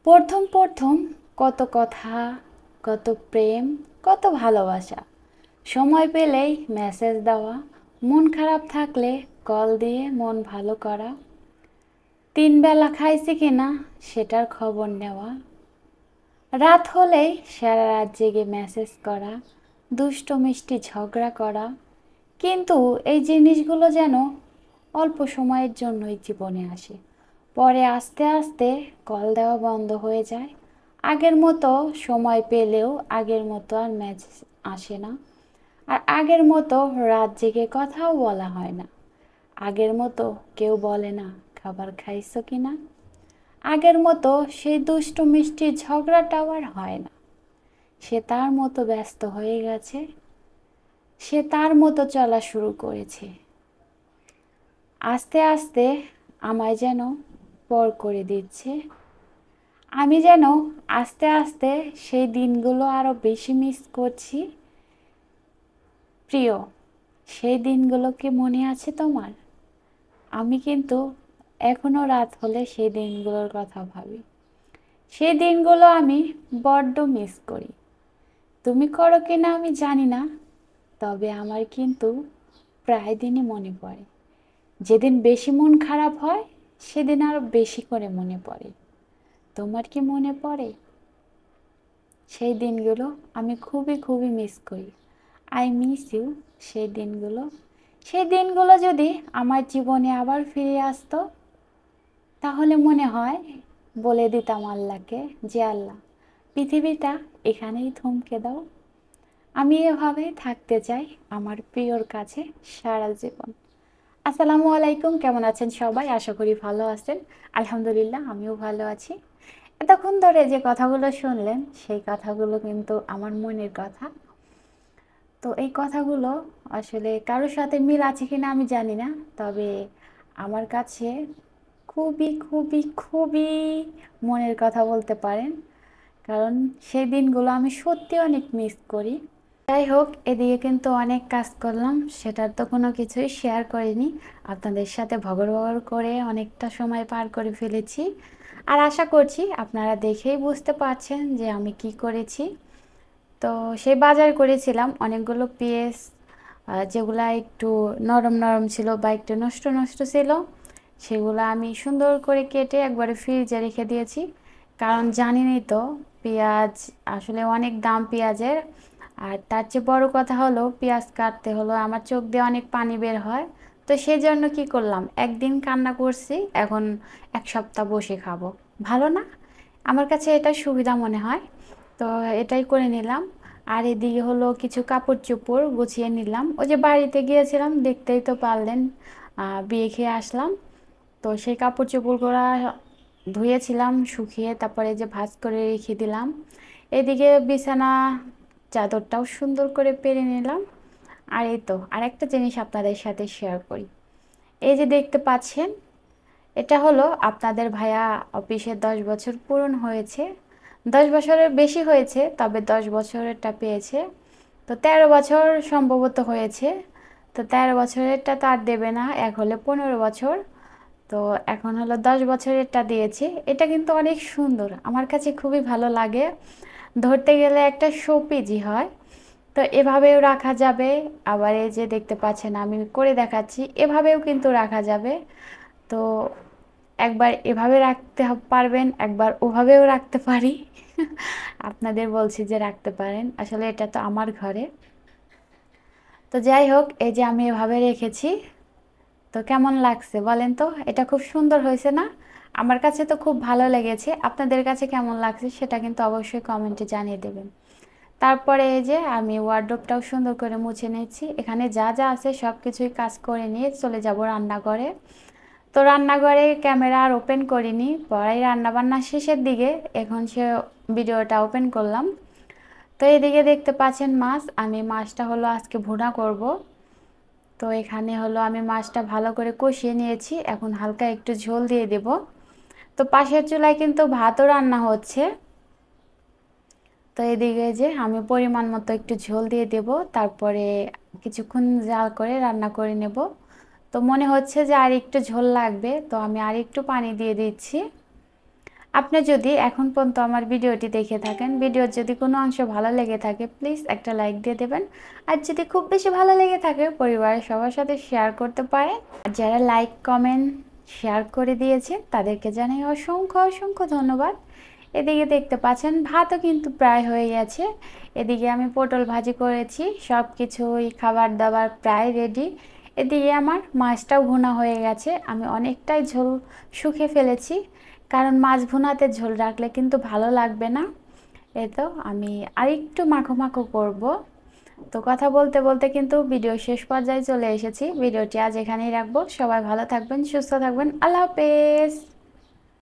প্রথম প্রথম কত কথা, কত প্রেম, কত ভালোবাসা। সময় পেলেই মেসেজ দেওয়া, মন খারাপ থাকলে কল দিয়ে মন ভালো করা, 3 বেলা খাইছি কিনা সেটার খবর নেওয়া, রাত হলেই সারা রাত জেগে মেসেজ করা, দুষ্ট মিষ্টি ঝগড়া করা। কিন্তু এই জিনিসগুলো যেন অল্প সময়ের জন্যই জীবনে আসে, পরে আস্তে আস্তে কল দেওয়া বন্ধ হয়ে যায়। আগের মতো সময় পেলেও আগের মতো আর মেসেজ আসে না, আর আগের মতো রাত জেগে কথাও বলা হয় না। আগের মতো কেউ বলে না খাবার খাইছো কিনা। আগের মতো সেই দুষ্টু মিষ্টি ঝগড়াটাও আর হয় না। সে তার মতো ব্যস্ত হয়ে গেছে, সে তার মতো চলা শুরু করেছে। আস্তে আস্তে আমায় যেন পর করে দিচ্ছে। আমি যেন আস্তে আস্তে সেই দিনগুলো আরো বেশি মিস করছি। প্রিয়, সেই দিনগুলো কি মনে আছে তোমার? আমি কিন্তু এখনো রাত হলে সেই দিনগুলোর কথা ভাবি। সেই দিনগুলো আমি বড্ড মিস করি। তুমি করো কিনা আমি জানি না, তবে আমার কিন্তু প্রায় দিনই মনে পড়ে। যেদিন বেশি মন খারাপ হয় সেদিন আরো বেশি করে মনে পড়ে। তোমার কি মনে পড়ে সেই দিনগুলো? আমি খুবই খুবই মিস করি। I miss you. সেই দিনগুলো, সেই দিনগুলো যদি আমার জীবনে আবার ফিরে আসতো, তাহলে মনে হয় বলে দিতাম আল্লাহকে, যে আল্লাহ, পৃথিবীটা এখানেই থমকে দাও। আমি এভাবে থাকতে চাই আমার প্রিয়র কাছে সারা জীবন। আসসালামু আলাইকুম, কেমন আছেন সবাই? আশা করি ভালো আছেন। আলহামদুলিল্লাহ, আমিও ভালো আছি। এতক্ষণ ধরে যে কথাগুলো শুনলেন সেই কথাগুলো কিন্তু আমার মনের কথা। তো এই কথাগুলো আসলে কারোর সাথে মিল আছে কিনা আমি জানি না, তবে আমার কাছে খুবই খুবই খুবই মনের কথা বলতে পারেন। কারণ সেই দিনগুলো আমি সত্যি অনেক মিস করি। যাই হোক, এদিকে কিন্তু অনেক কাজ করলাম, সেটার তো কোনো কিছুই শেয়ার করিনি। আপনাদের সাথে ভগর ভগর করে অনেকটা সময় পার করে ফেলেছি। আর আশা করছি আপনারা দেখেই বুঝতে পারছেন যে আমি কি করেছি। তো সেই বাজার করেছিলাম অনেকগুলো পেঁয়াজ, যেগুলা একটু নরম নরম ছিল বা একটু নষ্ট নষ্ট ছিল, সেগুলো আমি সুন্দর করে কেটে একবারে ফ্রিজে রেখে দিয়েছি। কারণ জানেনই তো, পেঁয়াজ আসলে অনেক দাম পেঁয়াজের। আর তার চেয়ে বড় কথা হলো, পেঁয়াজ কাটতে হলো আমার চোখ দিয়ে অনেক পানি বের হয়। তো সেই জন্য কি করলাম, একদিন কান্না করছি, এখন 1 সপ্তাহ বসে খাবো। ভালো না? আমার কাছে এটা সুবিধা মনে হয়। তো এটাই করে নিলাম। আর এদিকে হলো কিছু কাপড় চোপড় গুছিয়ে নিলাম। ওই যে বাড়িতে গিয়েছিলাম, দেখতেই তো পারলেন, বিয়ে খেয়ে আসলাম। তো সেই কাপড় চোপড়গুলো ধুয়েছিলাম, শুকিয়ে তারপরে যে ভাঁজ করে রেখে দিলাম। এদিকে বিছানা চাদরটাও সুন্দর করে পেরে নিলাম। আর এই তো আরেকটা জিনিস আপনাদের সাথে শেয়ার করি। এই যে দেখতে পাচ্ছেন, এটা হলো আপনাদের ভাইয়া অফিসে 10 বছর পূরণ হয়েছে। 10 বছরের বেশি হয়েছে, তবে 10 বছরেরটা পেয়েছে। তো 13 বছর সম্ভবত হয়েছে। তো 13 বছরেরটা তো আর দেবে না, এক হলে 15 বছর। তো এখন হলো 10 বছরেরটা দিয়েছে। এটা কিন্তু অনেক সুন্দর, আমার কাছে খুবই ভালো লাগে। ধরতে গেলে একটা শোপিসই হয়। তো এভাবেও রাখা যাবে, আবার এই যে দেখতে পাচ্ছেন আমি করে দেখাচ্ছি, এভাবেও কিন্তু রাখা যাবে। তো একবার এভাবে রাখতে পারবেন, একবার ওভাবেও রাখতে পারি। আপনাদের বলছি যে রাখতে পারেন, আসলে এটা তো আমার ঘরে। তো যাই হোক, এই যে আমি এভাবে রেখেছি। তো কেমন লাগছে বলেন তো? এটা খুব সুন্দর হয়েছে না? আমার কাছে তো খুব ভালো লেগেছে। আপনাদের কাছে কেমন লাগছে সেটা কিন্তু অবশ্যই কমেন্টে জানিয়ে দেবেন। তারপরে এই যে আমি ওয়ার্ডরোবটাও সুন্দর করে মুছে নিয়েছি। এখানে যা যা আছে সব কিছুই কাজ করে নিয়ে চলে যাব রান্নাঘরে। তো রান্নাঘরে ক্যামেরা আর ওপেন করিনি, পরে রান্নাবান্না শেষের দিকে এখন সে ভিডিওটা ওপেন করলাম। তো এদিকে দেখতে পাচ্ছেন মাছ, আমি মাছটা হলো আজকে ভুনা করব। তো এখানে হলো আমি মাছটা ভালো করে কষিয়ে নিয়েছি, এখন হালকা একটু ঝোল দিয়ে দেব। তো পাশের চুলায় কিন্তু ভাতও রান্না হচ্ছে। তো এদিকে যে আমি পরিমাণ মতো একটু ঝোল দিয়ে দেব, তারপরে কিছুক্ষণ জাল করে রান্না করে নেব। তো মনে হচ্ছে যে আর একটু ঝোল লাগবে, তো আমি আর একটু পানি দিয়ে দিচ্ছি। আপনি যদি এখন পর্যন্ত আমার ভিডিওটি দেখে থাকেন, ভিডিওর যদি কোনো অংশ ভালো লেগে থাকে প্লিজ একটা লাইক দিয়ে দেবেন। আর যদি খুব বেশি ভালো লেগে থাকে পরিবারের সবার সাথে শেয়ার করতে পারেন। আর যারা লাইক কমেন্ট শেয়ার করে দিয়েছেন তাদেরকে জানাই অসংখ্য অসংখ্য ধন্যবাদ। এদিকে দেখতে পাচ্ছেন ভাতও কিন্তু প্রায় হয়ে গেছে। এদিকে আমি পটল ভাজি করেছি, সব কিছুই খাবার দাবার প্রায় রেডি। এদিকে আমার মাছটাও ভুনা হয়ে গেছে। আমি অনেকটাই ঝোল শুকিয়ে ফেলেছি, কারণ মাছ ভুনাতে ঝোল রাখলে কিন্তু ভালো লাগবে না। এই তো আমি আরেকটু মাখো মাখো করব। তো কথা বলতে বলতে কিন্তু ভিডিও শেষ পর্যায়ে চলে এসেছি। ভিডিওটি আজ এখানেই রাখবো। সবাই ভালো থাকবেন, সুস্থ থাকবেন। আল্লাহ হাফেজ।